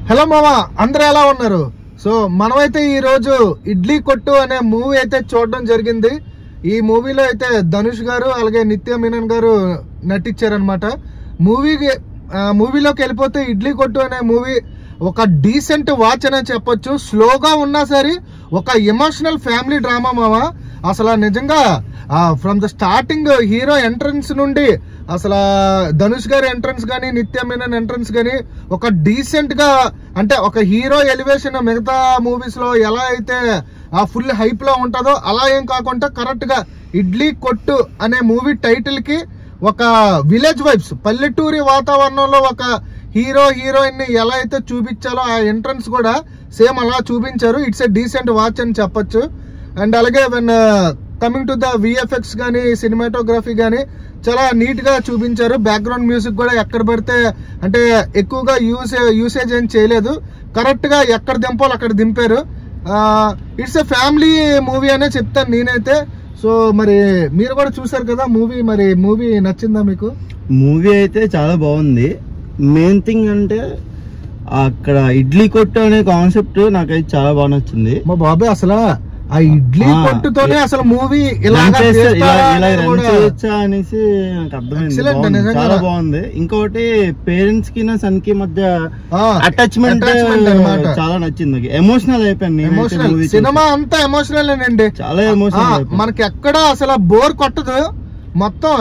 Hello మామ, అందరూ ఎలా ఉన్నారు? సో మనమైతే ఈ రోజు ఇడ్లీ కొట్టు అనే మూవీ అయితే చూడడం జరిగింది. ఈ మూవీలో అయితే ధనుష్ గారు అలాగే నిత్య మీనన్ గారు నటించారనమాట. మూవీలోకి వెళ్ళిపోతే ఇడ్లీ కొట్టు అనే మూవీ ఒక డీసెంట్ వాచ్ అనే చెప్పొచ్చు. స్లోగా ఉన్నా సరే ఒక ఎమోషనల్ ఫ్యామిలీ డ్రామా మామ. అసలు నిజంగా from the starting hero entrance నుండి అసలు ధనుష్ గారి ఎంట్రన్స్ కానీ నిత్య మీనన్ ఎంట్రన్స్ కానీ ఒక డీసెంట్ గా, అంటే ఒక హీరో ఎలివేషన్ మిగతా మూవీస్ లో ఎలా అయితే ఆ ఫుల్ హైప్ లో ఉంటుందో అలా ఏం కాకుండా కరెక్ట్ గా ఇడ్లీ కొట్టు అనే మూవీ టైటిల్ కి ఒక విలేజ్ వైబ్స్, పల్లెటూరి వాతావరణంలో ఒక హీరో హీరోయిన్ ని ఎలా అయితే చూపించాలో ఆ ఎంట్రన్స్ కూడా సేమ్ అలా చూపించారు. ఇట్స్ ఎ డీసెంట్ వాచ్ అని చెప్పొచ్చు. అండ్ అలాగే when coming to the VFX కానీ సినిమాటోగ్రఫీ కానీ చాలా నీట్ గా చూపించారు. బ్యాక్గ్రౌండ్ మ్యూజిక్ కూడా ఎక్కడ పడితే అంటే ఎక్కువగా యూసేజ్ ఏం చేయలేదు. కరెక్ట్ గా ఎక్కడ దింపాలో అక్కడ దింపారు. ఇట్స్ ఎ ఫ్యామిలీ మూవీ అనే చెప్తాను నేనైతే. సో మరి మీరు కూడా చూసారు కదా మూవీ, మరి మూవీ నచ్చిందా మీకు? మూవీ అయితే చాలా బాగుంది. మెయిన్ థింగ్ అంటే అక్కడ ఇడ్లీ కొట్టు అనే కాన్సెప్ట్ నాకైతే చాలా బాగా నచ్చింది. మా బాబాయ్ అసలు ఆ ఇడ్లీ కొట్టుతోనే అసలు మూవీ ఇలా అనేసి నాకు అర్థమైంది. చాలా బాగుంది. ఇంకోటి పేరెంట్స్ కి సన్ కి మధ్య అటాచ్మెంట్ చాలా నచ్చింది. ఎమోషనల్ అయిపోయింది. సినిమా అంతా ఎమోషనల్ అండి, చాలా ఎమోషనల్. మనకి ఎక్కడ అసలు బోర్ కొట్టదు. మొత్తం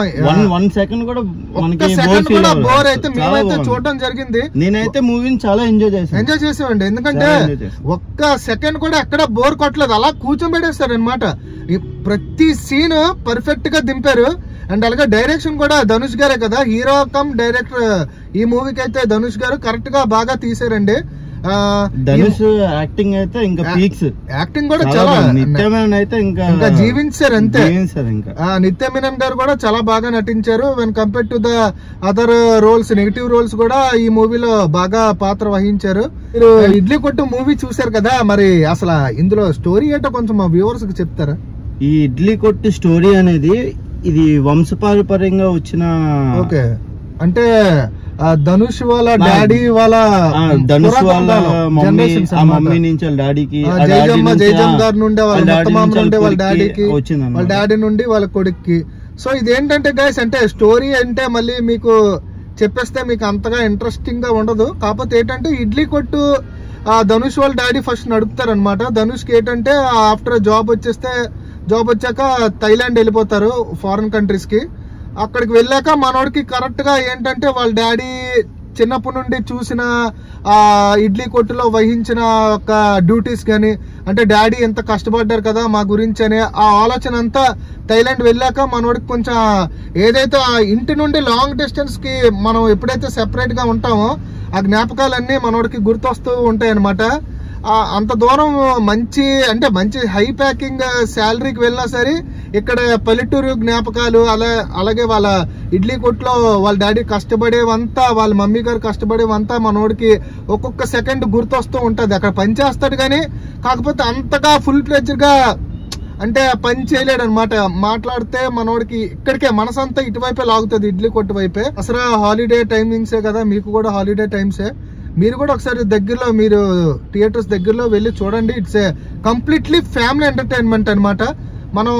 1 సెకండ్ కూడా బోర్ అయితే మేమైతే చూడడం జరిగింది. నేనైతే మూవీని చాలా ఎంజాయ్ చేసామండి. ఎందుకంటే ఒక్క సెకండ్ కూడా ఎక్కడ బోర్ కొట్టలేదు. అలా కూర్చోబెట్టేస్తారు అనమాట. ప్రతి సీన్ పర్ఫెక్ట్ గా దింపారు. అండ్ అలాగే డైరెక్షన్ కూడా ధనుష్ గారే కదా, హీరో కమ్ డైరెక్టర్. ఈ మూవీకి అయితే ధనుష్ గారు కరెక్ట్ గా బాగా తీసారండి. ధనుష్ యాక్టింగ్ అయితే ఇంకా పీక్స్. యాక్టింగ్ కూడా చాలా, నిత్య మీనన్ అయితే ఇంకా జీవించారు అంతే. నిత్య మీనన్ గారు కూడా చాలా బాగా నటించారు. When compare to the other roles, negative roles కూడా ఈ మూవీలో బాగా పాత్ర వహించారు. మీరు ఇడ్లీ కొట్టు మూవీ చూసారు కదా, మరి అసలు ఇందులో స్టోరీ ఏంటో కొంచెం మా వ్యూవర్స్ కి చెప్తారా? ఈ ఇడ్లీ కొట్టు స్టోరీ అనేది ఇది వంశపారంపర్యంగా వచ్చిన, ఓకే, అంటే ధనుష్ వాళ్ళ డాడీ వాళ్ళ మమ్మీ నుంచి వాళ్ళ డాడీకి, జయజమ్ గారి నుండి వాళ్ళ డాడీకి, వాళ్ళ డాడీ నుండి వాళ్ళ కొడుక్కి. సో ఇదేంటంటే గైస్, అంటే స్టోరీ అంటే మళ్ళీ మీకు చెప్పేస్తే మీకు అంతగా ఇంట్రెస్టింగ్ గా ఉండదు. కాకపోతే ఏంటంటే ఇడ్లీ కొట్టు ధనుష్ వాళ్ళ డాడీ ఫస్ట్ నడుపుతారు అనమాట. ధనుష్కి ఏంటంటే ఆఫ్టర్ జాబ్ వచ్చాక థైలాండ్ వెళ్ళిపోతారు, ఫారిన్ కంట్రీస్ కి. అక్కడికి వెళ్ళాక మనోడికి కరెక్ట్ గా ఏంటంటే వాళ్ళ డాడీ చిన్నప్పటి నుండి చూసిన ఇడ్లీ కొట్టులో వహించిన ఒక డ్యూటీస్ కానీ, అంటే డాడీ ఎంత కష్టపడ్డారు కదా మా గురించి అనే ఆ ఆలోచన అంతా థైలాండ్ వెళ్ళాక మనోడికి కొంచెం ఏదైతే ఆ ఇంటి నుండి లాంగ్ డిస్టెన్స్ కి మనం ఎప్పుడైతే సెపరేట్ గా ఉంటామో ఆ జ్ఞాపకాలన్నీ మనోడికి గుర్తొస్తూ ఉంటాయి అనమాట. అంత దూరం మంచి హై ప్యాకింగ్ శాలరీకి వెళ్ళినా సరే ఇక్కడ పల్లెటూరు జ్ఞాపకాలు, అలాగే వాళ్ళ ఇడ్లీ కొట్లో వాళ్ళ డాడీ కష్టపడేవంతా, వాళ్ళ మమ్మీ గారు కష్టపడేవంతా మనోడికి ఒక్కొక్క సెకండ్ గుర్తొస్తూ ఉంటది. అక్కడ పని చేస్తాడు కానీ కాకపోతే అంతగా ఫుల్ ఫ్లెడ్జ్డ్ గా అంటే పని చేయలేడు అనమాట. మాట్లాడితే మనోడికి ఇక్కడికే మనసంతా ఇటువైపే లాగుతుంది, ఇడ్లీ కొట్టు వైపే. అసలు హాలిడే టైమింగ్సే కదా, మీకు కూడా హాలిడే టైమ్సే. మీరు కూడా ఒకసారి దగ్గరలో, మీరు థియేటర్స్ దగ్గరలో వెళ్ళి చూడండి. It's a completely family entertainment అనమాట. మనం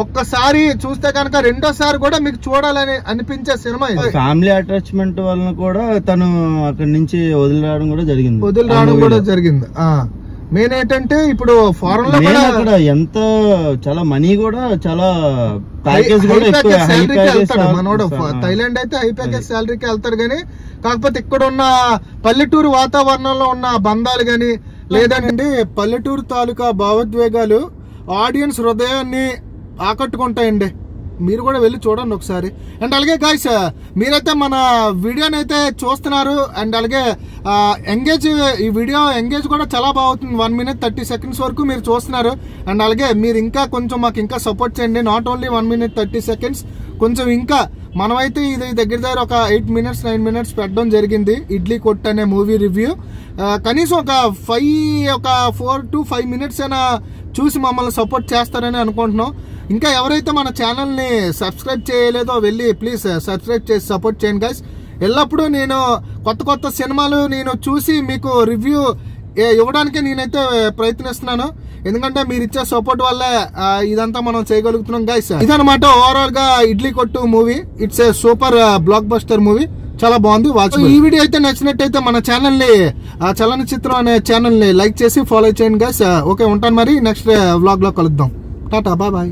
ఒక్కసారి చూస్తే కనుక రెండోసారి కూడా మీకు చూడాలని అనిపించే సినిమా. ఫ్యామిలీ అటాచ్మెంట్ వలన కూడా తను అక్కడి నుంచి వదిలి రావడం కూడా జరిగింది. మెయిన్ ఏంటంటే ఇప్పుడు ఫారెన్ లో కూడా ఎంత చాలా మనీ కూడా చాలా ప్యాకేజ్ వెళ్తాడు మనోడు. థైలాండ్ అయితే హై ప్యాకేజ్ శాలరీకి వెళ్తాడు కానీ కాకపోతే ఇక్కడ ఉన్న పల్లెటూరు వాతావరణంలో ఉన్న బంధాలు గాని, లేదంటే పల్లెటూరు తాలూకా భావోద్వేగాలు ఆడియన్స్ హృదయాన్ని ఆకట్టుకుంటాయండి. మీరు కూడా వెళ్ళి చూడండి ఒకసారి. అండ్ అలాగే గాయ్స్, మీరైతే మన వీడియోని అయితే చూస్తున్నారు. అండ్ అలాగే ఈ వీడియో ఎంగేజ్ కూడా చాలా బాగుంటుంది. 1 minute 30 seconds వరకు మీరు చూస్తున్నారు. అండ్ అలాగే మీరు ఇంకా కొంచెం మాకు ఇంకా సపోర్ట్ చేయండి. నాట్ ఓన్లీ 1 minute 30 seconds, కొంచెం ఇంకా మనమైతే ఇది దగ్గర ఒక 8 minutes 9 minutes పెట్టడం జరిగింది ఇడ్లీ కొట్టు అనే మూవీ రివ్యూ. కనీసం ఒక 4 to 5 minutes అయినా చూసి మమ్మల్ని సపోర్ట్ చేస్తారని అనుకుంటున్నాం. ఇంకా ఎవరైతే మన ఛానల్ ని సబ్స్క్రైబ్ చేయలేదో వెళ్ళి ప్లీజ్ సబ్స్క్రైబ్ చేసి సపోర్ట్ చేయండి గైస్. ఎల్లప్పుడూ నేను కొత్త సినిమాలు నేను చూసి మీకు రివ్యూ ఇవ్వడానికి నేనైతే ప్రయత్నిస్తున్నాను. ఎందుకంటే మీరు ఇచ్చే సపోర్ట్ వల్లే ఇదంతా మనం చేయగలుగుతున్నాం గైస్. ఇదనమాట ఓవరాల్ గా ఇడ్లీ కొట్టు movie. It's a super block buster movie, చాలా బాగుంది. ఈ వీడియో అయితే నచ్చినట్టయితే మన ఛానల్ ని చలనచిత్రం అనే ఛానల్ ని లైక్ చేసి ఫాలో చేయండి గైస్. ఓకే, ఉంటాను మరి. నెక్స్ట్ వ్లాగ్ లో కలుద్దాం. Tata, bye bye.